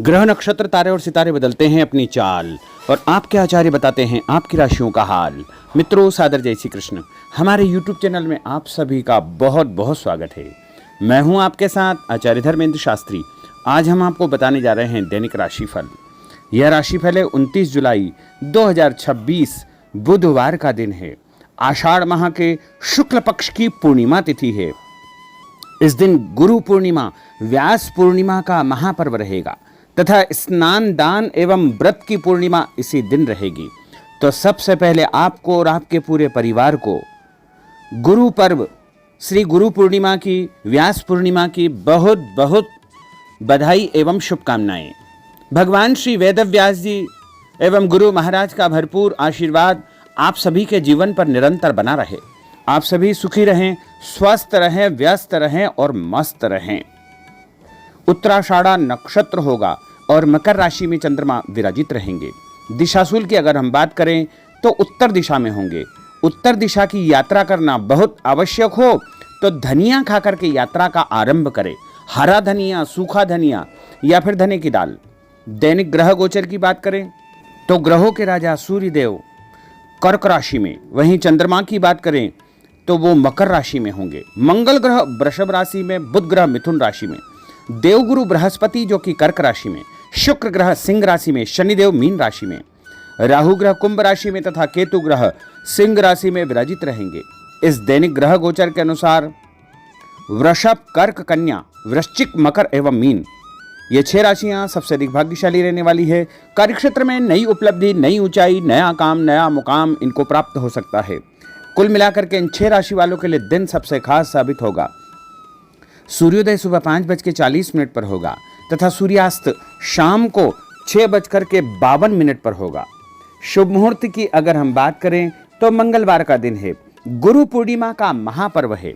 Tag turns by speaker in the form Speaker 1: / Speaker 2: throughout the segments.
Speaker 1: ग्रह नक्षत्र तारे और सितारे बदलते हैं अपनी चाल और आपके आचार्य बताते हैं आपकी राशियों का हाल। मित्रों, सादर जय श्री कृष्ण। हमारे YouTube चैनल में आप सभी का बहुत बहुत स्वागत है। मैं हूं आपके साथ आचार्य धर्मेंद्र शास्त्री। आज हम आपको बताने जा रहे हैं दैनिक राशिफल। यह राशिफल है 29 जुलाई 2026 बुधवार का दिन है। आषाढ़ माह के शुक्ल पक्ष की पूर्णिमा तिथि है। इस दिन गुरु पूर्णिमा व्यास पूर्णिमा का महापर्व रहेगा तथा स्नान दान एवं व्रत की पूर्णिमा इसी दिन रहेगी। तो सबसे पहले आपको और आपके पूरे परिवार को गुरु पर्व श्री गुरु पूर्णिमा की, व्यास पूर्णिमा की बहुत बहुत बधाई एवं शुभकामनाएं। भगवान श्री वेदव्यास जी एवं गुरु महाराज का भरपूर आशीर्वाद आप सभी के जीवन पर निरंतर बना रहे। आप सभी सुखी रहें, स्वस्थ रहें, व्यस्त रहें और मस्त रहें। उत्तराषाढ़ा नक्षत्र होगा और मकर राशि में चंद्रमा विराजित रहेंगे। दिशाशूल की अगर हम बात करें तो उत्तर दिशा में होंगे। उत्तर दिशा की यात्रा करना बहुत आवश्यक हो तो धनिया खाकर के यात्रा का आरंभ करें। हरा धनिया, सूखा धनिया या फिर धने की दाल। दैनिक ग्रह गोचर की बात करें तो ग्रहों के राजा सूर्य देव कर्क राशि में, वहीं चंद्रमा की बात करें तो वो मकर राशि में होंगे। मंगल ग्रह वृषभ राशि में, बुध ग्रह मिथुन राशि में, देवगुरु बृहस्पति जो कि कर्क राशि में, शुक्र ग्रह सिंह राशि में, शनिदेव मीन राशि में, राहु ग्रह कुंभ राशि में तथा केतु ग्रह सिंह राशि में विराजित रहेंगे। इस दैनिक ग्रह गोचर के अनुसार वृषभ, कर्क, कन्या, वृश्चिक, मकर एवं मीन, ये 6 राशियां सबसे अधिक भाग्यशाली रहने वाली है। कार्यक्षेत्र में नई उपलब्धि, नई ऊंचाई, नया काम, नया मुकाम इनको प्राप्त हो सकता है। कुल मिलाकर के इन 6 राशि वालों के लिए दिन सबसे खास साबित होगा। सूर्योदय सुबह 5:40 पर होगा तथा सूर्यास्त शाम को 6:52 पर होगा। शुभ मुहूर्त की अगर हम बात करें तो मंगलवार का दिन है। गुरु पूर्णिमा का महापर्व है।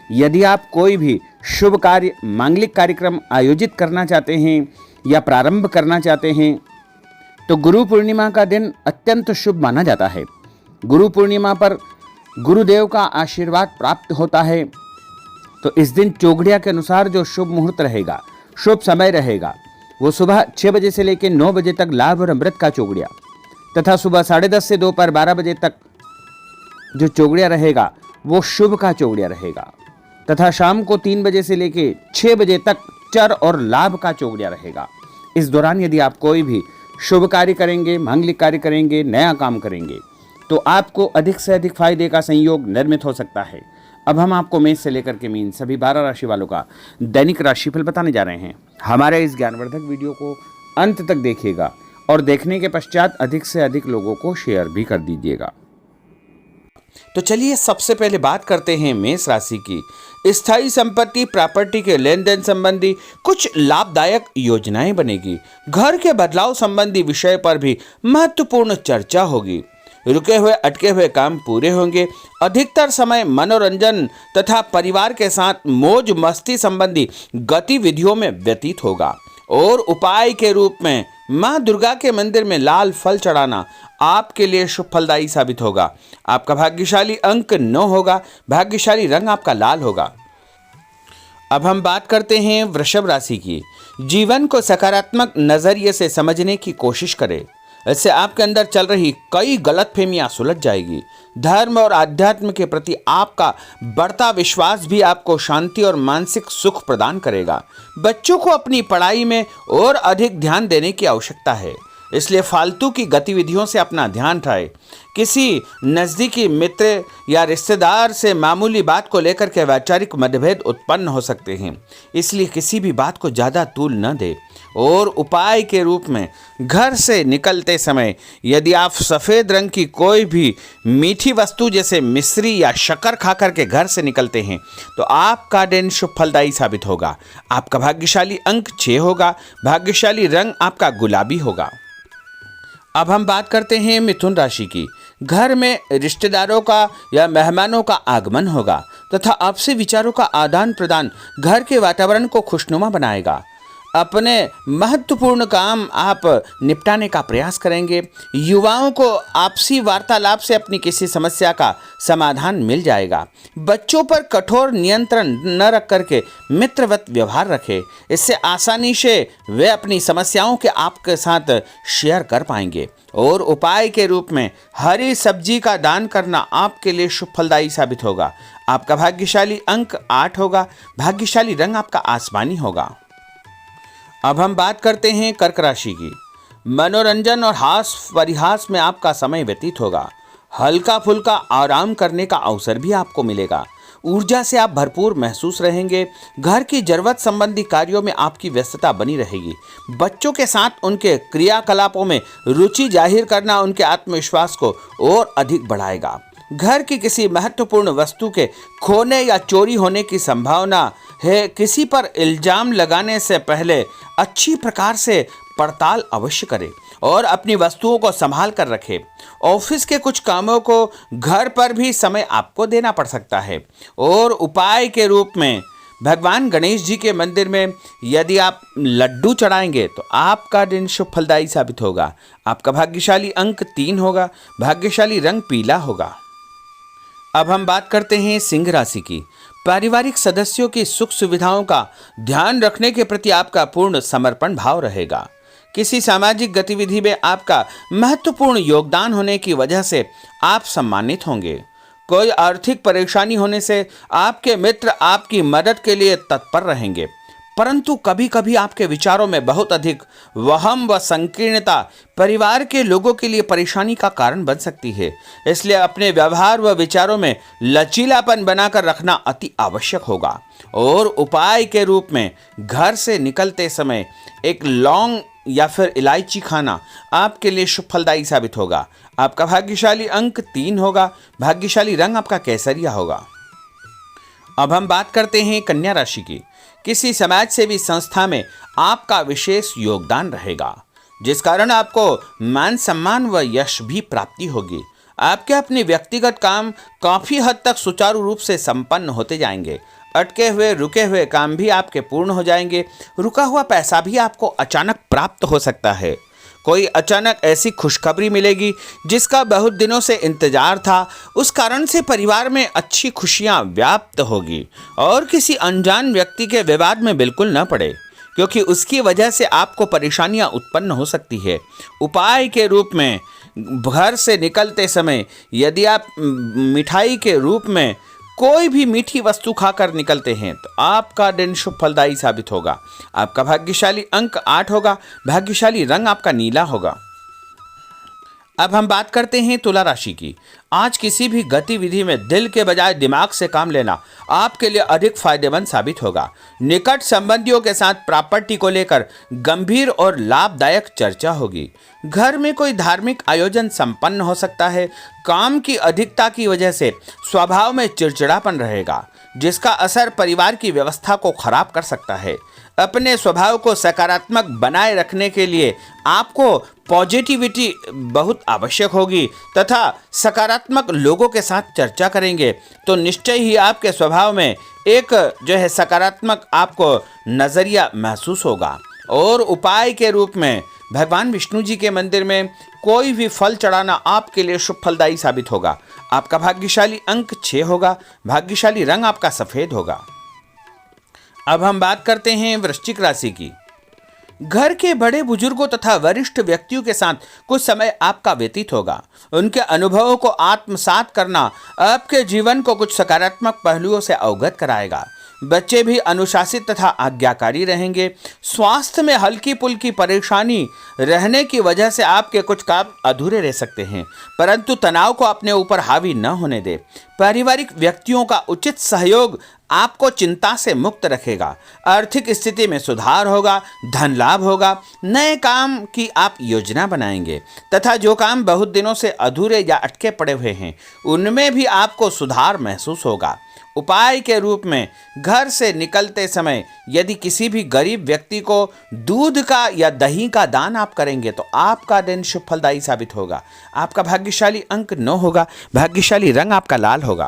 Speaker 1: यदि आप कोई भी शुभ कार्य, मांगलिक कार्यक्रम आयोजित करना चाहते हैं या प्रारंभ करना चाहते हैं तो गुरु पूर्णिमा का दिन अत्यंत शुभ माना जाता है। गुरु पूर्णिमा पर गुरुदेव का आशीर्वाद प्राप्त होता है। तो इस दिन चौघड़िया के अनुसार जो शुभ मुहूर्त रहेगा, शुभ समय रहेगा, वो सुबह 6 बजे से लेकर 9 बजे तक लाभ और अमृत का चौघड़िया तथा सुबह 10:30 से दोपहर 12 बजे तक जो चौघड़िया रहेगा वो शुभ का चौघड़िया रहेगा तथा शाम को 3 बजे से लेकर 6 बजे तक चर और लाभ का चौघड़िया रहेगा। इस दौरान यदि आप कोई भी शुभ कार्य करेंगे, मांगलिक कार्य करेंगे, नया काम करेंगे तो आपको अधिक से अधिक फायदे का संयोग निर्मित हो सकता है। अब हम आपको मेष से लेकर के मीन सभी 12 राशि वालों का दैनिक राशिफल बताने जा रहे हैं। हमारे इस ज्ञानवर्धक वीडियो को अंत तक देखिएगा और देखने के पश्चात अधिक से अधिक लोगों को शेयर भी कर दीजिएगा। तो चलिए सबसे पहले बात करते हैं मेष राशि की। स्थायी संपत्ति, प्रॉपर्टी के लेन देन संबंधी कुछ लाभदायक योजनाएं बनेगी। घर के बदलाव संबंधी विषय पर भी महत्वपूर्ण चर्चा होगी। रुके हुए अटके हुए काम पूरे होंगे। अधिकतर समय मनोरंजन तथा परिवार के साथ मौज मस्ती संबंधी गतिविधियों में व्यतीत होगा। और उपाय के रूप में मां दुर्गा के मंदिर में लाल फल चढ़ाना आपके लिए शुभ फलदायी साबित होगा। आपका भाग्यशाली अंक 9 होगा। भाग्यशाली रंग आपका लाल होगा। अब हम बात करते हैं वृषभ राशि की। जीवन को सकारात्मक नजरिए से समझने की कोशिश करें। इससे आपके अंदर चल रही कई गलतफहमियां सुलझ जाएगी। धर्म और अध्यात्म के प्रति आपका बढ़ता विश्वास भी आपको शांति और मानसिक सुख प्रदान करेगा। बच्चों को अपनी पढ़ाई में और अधिक ध्यान देने की आवश्यकता है, इसलिए फालतू की गतिविधियों से अपना ध्यान हटाएं। किसी नज़दीकी मित्र या रिश्तेदार से मामूली बात को लेकर के वैचारिक मतभेद उत्पन्न हो सकते हैं, इसलिए किसी भी बात को ज़्यादा तूल न दें। और उपाय के रूप में घर से निकलते समय यदि आप सफ़ेद रंग की कोई भी मीठी वस्तु जैसे मिश्री या शक्कर खाकर के घर से निकलते हैं तो आपका दिन शुभ फलदायी साबित होगा। आपका भाग्यशाली अंक 6 होगा। भाग्यशाली रंग आपका गुलाबी होगा। अब हम बात करते हैं मिथुन राशि की। घर में रिश्तेदारों का या मेहमानों का आगमन होगा तथा आपसी विचारों का आदान प्रदान घर के वातावरण को खुशनुमा बनाएगा। अपने महत्वपूर्ण काम आप निपटाने का प्रयास करेंगे। युवाओं को आपसी वार्तालाप से अपनी किसी समस्या का समाधान मिल जाएगा। बच्चों पर कठोर नियंत्रण न रख करके मित्रवत व्यवहार रखें। इससे आसानी से वे अपनी समस्याओं के आपके साथ शेयर कर पाएंगे। और उपाय के रूप में हरी सब्जी का दान करना आपके लिए शुभ फलदायी साबित होगा। आपका भाग्यशाली अंक 8 होगा। भाग्यशाली रंग आपका आसमानी होगा। अब हम बात करते हैं कर्क राशि की। मनोरंजन और हास परिहास में आपका समय व्यतीत होगा। हल्का फुल्का आराम करने का अवसर भी आपको मिलेगा। ऊर्जा से आप भरपूर महसूस रहेंगे। घर की जरूरत संबंधी कार्यों में आपकी व्यस्तता बनी रहेगी। बच्चों के साथ उनके क्रियाकलापों में रुचि जाहिर करना उनके आत्मविश्वास को और अधिक बढ़ाएगा। घर की किसी महत्वपूर्ण वस्तु के खोने या चोरी होने की संभावना है। किसी पर इल्जाम लगाने से पहले अच्छी प्रकार से पड़ताल अवश्य करें और अपनी वस्तुओं को संभाल कर रखें। ऑफिस के कुछ कामों को घर पर भी समय आपको देना पड़ सकता है। और उपाय के रूप में भगवान गणेश जी के मंदिर में यदि आप लड्डू चढ़ाएंगे तो आपका दिन शुभ फलदायी साबित होगा। आपका भाग्यशाली अंक 3 होगा। भाग्यशाली रंग पीला होगा। अब हम बात करते हैं सिंह राशि की। पारिवारिक सदस्यों की सुख सुविधाओं का ध्यान रखने के प्रति आपका पूर्ण समर्पण भाव रहेगा। किसी सामाजिक गतिविधि में आपका महत्वपूर्ण योगदान होने की वजह से आप सम्मानित होंगे। कोई आर्थिक परेशानी होने से आपके मित्र आपकी मदद के लिए तत्पर रहेंगे, परंतु कभी कभी आपके विचारों में बहुत अधिक वहम व संकीर्णता परिवार के लोगों के लिए परेशानी का कारण बन सकती है। इसलिए अपने व्यवहार व विचारों में लचीलापन बनाकर रखना अति आवश्यक होगा। और उपाय के रूप में घर से निकलते समय एक लौंग या फिर इलायची खाना आपके लिए शुभ फलदायी साबित होगा। आपका भाग्यशाली अंक 3 होगा। भाग्यशाली रंग आपका केसरिया होगा। अब हम बात करते हैं कन्या राशि की। किसी समाज सेवी संस्था में आपका विशेष योगदान रहेगा, जिस कारण आपको मान सम्मान व यश भी प्राप्ति होगी। आपके अपने व्यक्तिगत काम काफी हद तक सुचारू रूप से संपन्न होते जाएंगे। अटके हुए रुके हुए काम भी आपके पूर्ण हो जाएंगे। रुका हुआ पैसा भी आपको अचानक प्राप्त हो सकता है। कोई अचानक ऐसी खुशखबरी मिलेगी जिसका बहुत दिनों से इंतजार था। उस कारण से परिवार में अच्छी खुशियां व्याप्त होगी। और किसी अनजान व्यक्ति के विवाद में बिल्कुल न पड़े, क्योंकि उसकी वजह से आपको परेशानियां उत्पन्न हो सकती है। उपाय के रूप में घर से निकलते समय यदि आप मिठाई के रूप में कोई भी मीठी वस्तु खाकर निकलते हैं तो आपका दिन शुभ फलदायी साबित होगा। आपका भाग्यशाली अंक 8 होगा। भाग्यशाली रंग आपका नीला होगा। अब हम बात करते हैं तुला राशि की। आज किसी भी गतिविधि में दिल के बजाय दिमाग से काम लेना आपके लिए अधिक फायदेमंद साबित होगा। निकट संबंधियों के साथ प्रॉपर्टी को लेकर गंभीर और लाभदायक चर्चा होगी। घर में कोई धार्मिक आयोजन संपन्न हो सकता है। काम की अधिकता की वजह से स्वभाव में चिड़चिड़ापन रहेगा, जिसका असर परिवार की व्यवस्था को खराब कर सकता है। अपने स्वभाव को सकारात्मक बनाए रखने के लिए आपको पॉजिटिविटी बहुत आवश्यक होगी तथा सकारात्मक लोगों के साथ चर्चा करेंगे तो निश्चय ही आपके स्वभाव में एक सकारात्मक आपको नज़रिया महसूस होगा। और उपाय के रूप में भगवान विष्णु जी के मंदिर में कोई भी फल चढ़ाना आपके लिए शुभ फलदायी साबित होगा। आपका भाग्यशाली अंक 6 होगा। भाग्यशाली रंग आपका सफ़ेद होगा। अब हम बात करते हैं वृश्चिक राशि की। घर के बड़े बुजुर्गों तथा वरिष्ठ व्यक्तियों के साथ कुछ समय आपका व्यतीत होगा। उनके अनुभवों को आत्मसात करना आपके जीवन को कुछ सकारात्मक पहलुओं से अवगत कराएगा। बच्चे भी अनुशासित तथा आज्ञाकारी रहेंगे। स्वास्थ्य में हल्की पुल्की परेशानी रहने की वजह से आपके कुछ काम अधूरे रह सकते हैं, परंतु तनाव को अपने ऊपर हावी न होने दें। पारिवारिक व्यक्तियों का उचित सहयोग आपको चिंता से मुक्त रखेगा। आर्थिक स्थिति में सुधार होगा। धन लाभ होगा। नए काम की आप योजना बनाएंगे तथा जो काम बहुत दिनों से अधूरे या अटके पड़े हुए हैं उनमें भी आपको सुधार महसूस होगा। उपाय के रूप में घर से निकलते समय यदि किसी भी गरीब व्यक्ति को दूध का या दही का दान आप करेंगे तो आपका दिन शुभ फलदायी साबित होगा। आपका भाग्यशाली अंक 9 होगा। भाग्यशाली रंग आपका लाल होगा।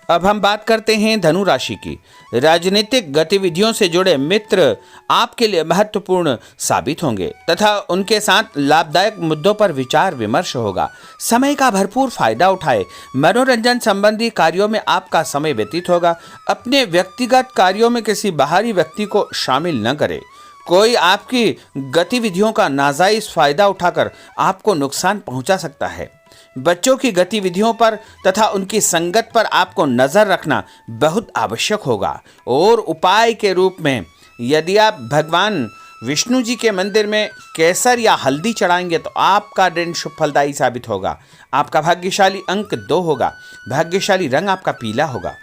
Speaker 1: अब हम बात करते हैं धनु राशि की। राजनीतिक गतिविधियों से जुड़े मित्र आपके लिए महत्वपूर्ण साबित होंगे तथा उनके साथ लाभदायक मुद्दों पर विचार विमर्श होगा। समय का भरपूर फायदा उठाए। मनोरंजन संबंधी कार्यों में आपका समय व्यतीत होगा। अपने व्यक्तिगत कार्यों में किसी बाहरी व्यक्ति को शामिल न करें। कोई आपकी गतिविधियों का नाजायज फायदा उठाकर आपको नुकसान पहुंचा सकता है। बच्चों की गतिविधियों पर तथा उनकी संगत पर आपको नजर रखना बहुत आवश्यक होगा। और उपाय के रूप में यदि आप भगवान विष्णु जी के मंदिर में केसर या हल्दी चढ़ाएंगे तो आपका दिन शुभ फलदायी साबित होगा। आपका भाग्यशाली अंक 2 होगा। भाग्यशाली रंग आपका पीला होगा।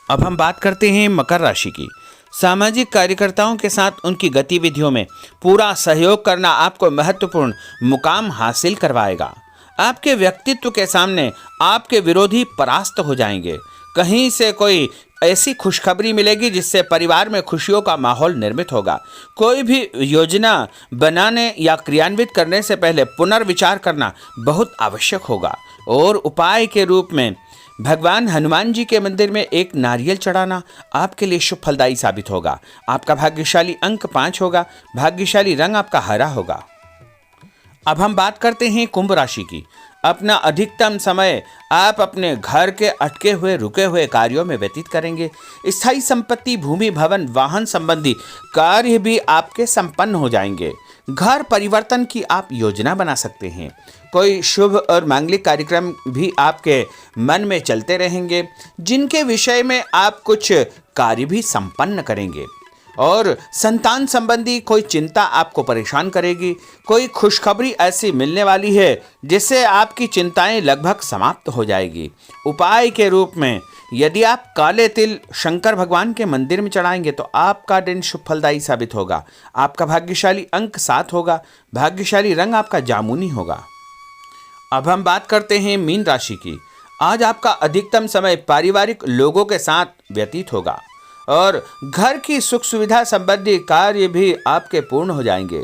Speaker 1: अब हम बात करते हैं मकर राशि की। सामाजिक कार्यकर्ताओं के साथ उनकी गतिविधियों में पूरा सहयोग करना आपको महत्वपूर्ण मुकाम हासिल करवाएगा। आपके व्यक्तित्व के सामने आपके विरोधी परास्त हो जाएंगे। कहीं से कोई ऐसी खुशखबरी मिलेगी जिससे परिवार में खुशियों का माहौल निर्मित होगा। कोई भी योजना बनाने या क्रियान्वित करने से पहले पुनर्विचार करना बहुत आवश्यक होगा। और उपाय के रूप में भगवान हनुमान जी के मंदिर में एक नारियल चढ़ाना आपके लिए शुभ फलदायी साबित होगा। आपका भाग्यशाली अंक 5 होगा। भाग्यशाली रंग आपका हरा होगा। अब हम बात करते हैं कुंभ राशि की। अपना अधिकतम समय आप अपने घर के अटके हुए रुके हुए कार्यों में व्यतीत करेंगे। स्थायी संपत्ति, भूमि, भवन, वाहन संबंधी कार्य भी आपके संपन्न हो जाएंगे। घर परिवर्तन की आप योजना बना सकते हैं। कोई शुभ और मांगलिक कार्यक्रम भी आपके मन में चलते रहेंगे, जिनके विषय में आप कुछ कार्य भी संपन्न करेंगे। और संतान संबंधी कोई चिंता आपको परेशान करेगी। कोई खुशखबरी ऐसी मिलने वाली है जिससे आपकी चिंताएं लगभग समाप्त हो जाएगी। उपाय के रूप में यदि आप काले तिल शंकर भगवान के मंदिर में चढ़ाएंगे तो आपका दिन शुभ फलदायी साबित होगा। आपका भाग्यशाली अंक 7 होगा। भाग्यशाली रंग आपका जामुनी होगा। अब हम बात करते हैं मीन राशि की। आज आपका अधिकतम समय पारिवारिक लोगों के साथ व्यतीत होगा और घर की सुख सुविधा संबंधी कार्य भी आपके पूर्ण हो जाएंगे।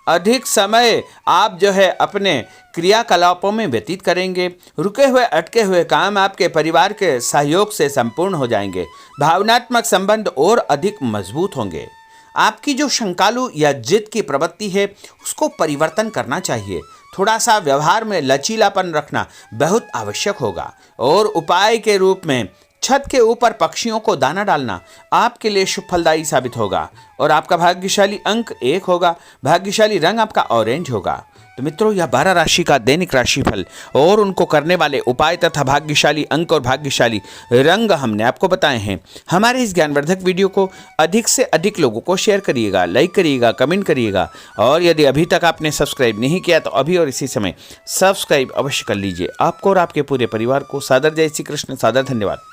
Speaker 1: अधिक समय आप अपने क्रियाकलापों में व्यतीत करेंगे। रुके हुए अटके हुए काम आपके परिवार के सहयोग से संपूर्ण हो जाएंगे। भावनात्मक संबंध और अधिक मजबूत होंगे। आपकी जो शंकालु या जिद की प्रवृत्ति है उसको परिवर्तन करना चाहिए। थोड़ा सा व्यवहार में लचीलापन रखना बहुत आवश्यक होगा। और उपाय के रूप में छत के ऊपर पक्षियों को दाना डालना आपके लिए शुभ फलदायी साबित होगा। और आपका भाग्यशाली अंक 1 होगा। भाग्यशाली रंग आपका ऑरेंज होगा। तो मित्रों, यह 12 राशि का दैनिक राशिफल और उनको करने वाले उपाय तथा भाग्यशाली अंक और भाग्यशाली रंग हमने आपको बताए हैं। हमारे इस ज्ञानवर्धक वीडियो को अधिक से अधिक लोगों को शेयर करिएगा, लाइक करिएगा, कमेंट करिएगा। और यदि अभी तक आपने सब्सक्राइब नहीं किया तो अभी और इसी समय सब्सक्राइब अवश्य कर लीजिए। आपको और आपके पूरे परिवार को सादर जय श्री कृष्ण, सादर धन्यवाद।